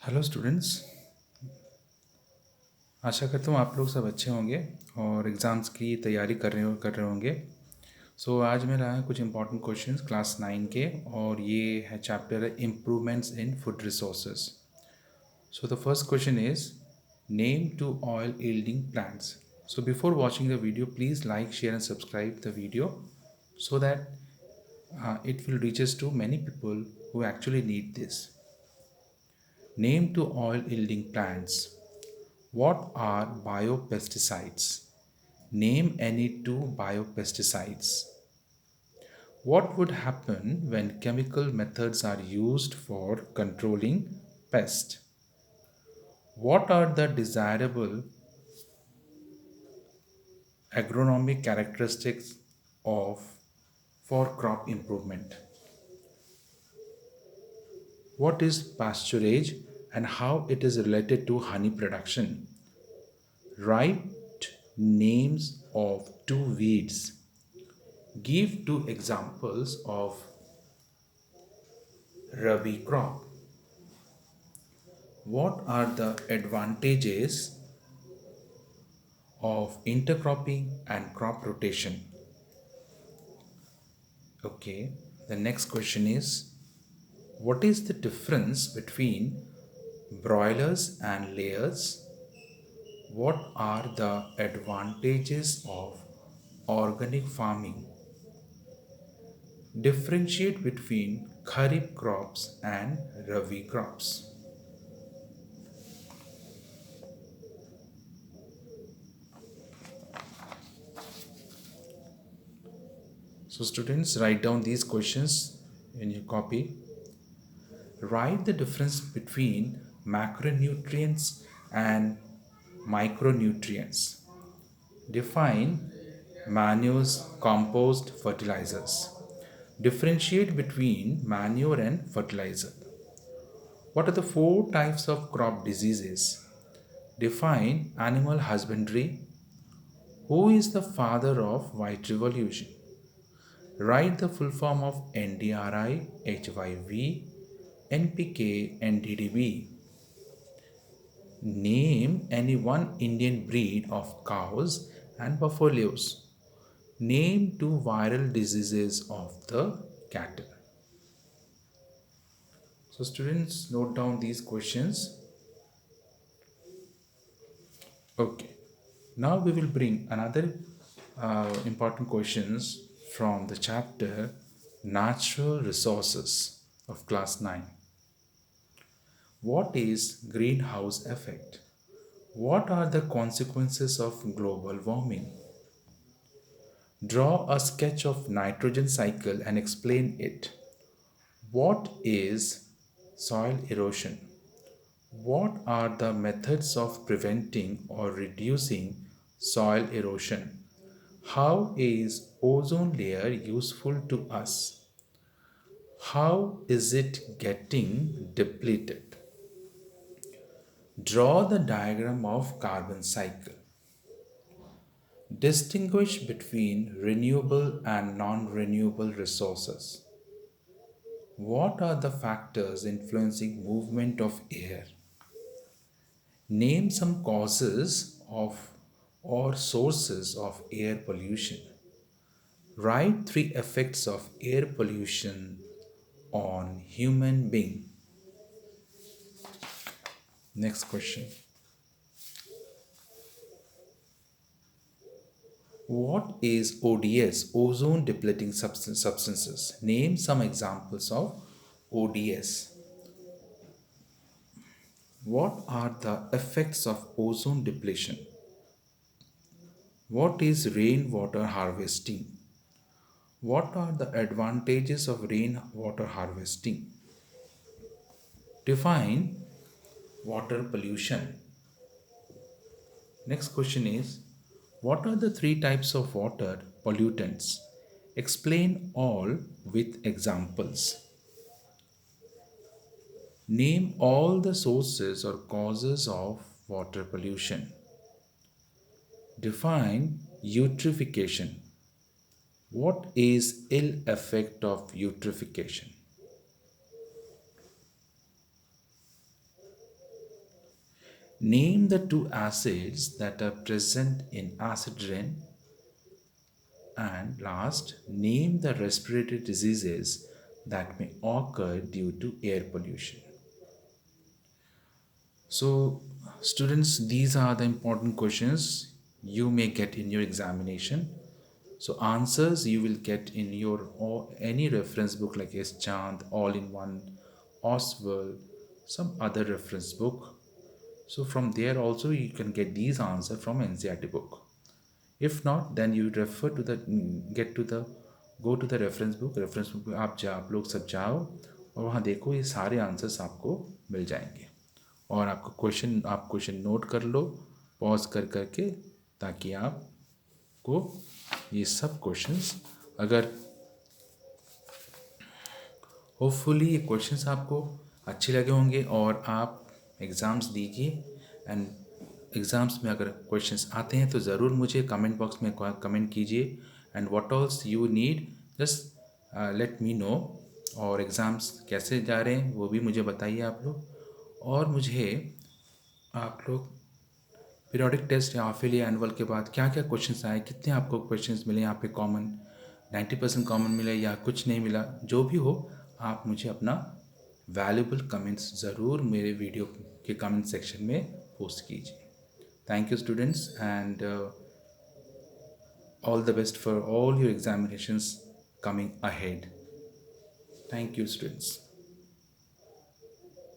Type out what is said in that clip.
Hello students. आशा करता हूँ आप लोग सब अच्छे होंगे और एग्ज़ाम्स की तैयारी कर रहे होंगे। आज मेरा है कुछ इंपॉर्टेंट क्वेश्चंस क्लास 9 के, और ये है चैप्टर है improvements in food resources. The first question is name two oil yielding plants. Before watching the video, please like, share and subscribe the video so that it will reach us to many people who actually need this. Name to oil yielding plants. What are biopesticides? Name any two biopesticides. What would happen when chemical methods are used for controlling pests? What are the desirable agronomic characteristics of for crop improvement? What is pasturage and how it is related to honey production? Write names of two weeds. Give two examples of Rabi crop. What are the advantages of intercropping and crop rotation? Okay, the next question is what is the difference between broilers and layers? What are the advantages of organic farming? Differentiate between Kharif crops and Rabi crops. Students, write down these questions in your copy. Write the difference between macronutrients and micronutrients. Define manures, compost, fertilizers. Differentiate between manure and fertilizer. What are the four types of crop diseases? Define animal husbandry. Who is the father of white revolution? Write the full form of NDRI, HYV, NPK, and DDB. Name any one Indian breed of cows and buffaloes. Name two viral diseases of the cattle. Students, note down these questions. Okay. Now we will bring another important questions from the chapter Natural Resources of class 9. What is greenhouse effect? What are the consequences of global warming? Draw a sketch of nitrogen cycle and explain it. What is soil erosion? What are the methods of preventing or reducing soil erosion? How is ozone layer useful to us? How is it getting depleted? Draw the diagram of carbon cycle. Distinguish between renewable and non-renewable resources. What are the factors influencing movement of air? Name some causes of or sources of air pollution. Write three effects of air pollution on human being. Next question. What is ODS, ozone depleting substances? Name some examples of ODS. What are the effects of ozone depletion? What is rainwater harvesting? What are the advantages of rainwater harvesting? Define water pollution. Next question is what are the three types of water pollutants? Explain all with examples. Name all the sources or causes of water pollution. Define eutrophication. What is ill effect of eutrophication? Name the two acids that are present in acid rain. And last, name the respiratory diseases that may occur due to air pollution. So, students, these are the important questions you may get in your examination. So, answers you will get in your or any reference book like S. Chand, All in One, Oswald, some other reference book. So, from there also you can get these answers from NCERT book. If not, then you refer to the get to the go to the reference book में आप लोग सब जाओ और वहाँ देखो ये सारे आंसर्स आपको मिल जाएंगे और आपको आप क्वेश्चन नोट कर लो पॉज कर करके ताकि आपको ये सब क्वेश्चंस अगर होपफुली ये क्वेश्चंस आपको अच्छे लगे होंगे और आप एग्ज़ाम्स दीजिए एंड एग्ज़ाम्स में अगर क्वेश्चंस आते हैं तो ज़रूर मुझे कमेंट बॉक्स में कमेंट कीजिए and what all's you need just let me know और एग्ज़ाम्स कैसे जा रहे हैं वो भी मुझे बताइए आप लोग और मुझे आप लोग पीरियोडिक टेस्ट या हाफ या एनुअल के बाद क्या क्या क्वेश्चंस आए कितने आपको क्वेश्चंस मिले यहाँ पे कॉमन 90% कॉमन मिला या कुछ नहीं मिला जो भी हो आप मुझे अपना वैल्यूबल कमेंट्स ज़रूर मेरे वीडियो के कमेंट सेक्शन में पोस्ट कीजिए thank you students and all the best for all your examinations coming ahead. Thank you, students.